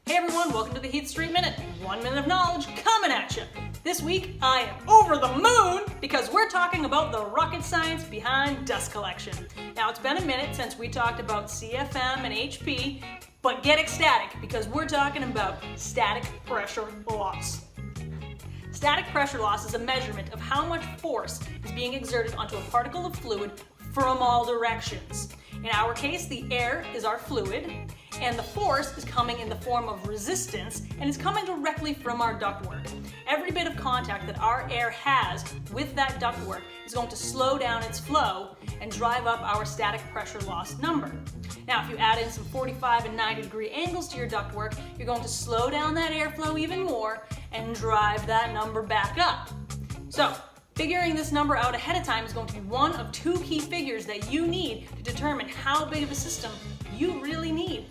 Hey everyone, welcome to the Heath Street Minute. 1 minute of knowledge coming at you. This week I am over the moon because we're talking about the rocket science behind dust collection. Now it's been a minute since we talked about CFM and HP, but get ecstatic because we're talking about static pressure loss. Static pressure loss is a measurement of how much force is being exerted onto a particle of fluid from all directions. In our case, the air is our fluid, and the force is coming in the form of resistance, and it's coming directly from our ductwork. Every bit of contact that our air has with that ductwork is going to slow down its flow and drive up our static pressure loss number. Now, if you add in some 45 and 90 degree angles to your ductwork, you're going to slow down that airflow even more and drive that number back up. So, figuring this number out ahead of time is going to be one of two key figures that you need to determine how big of a system you really need.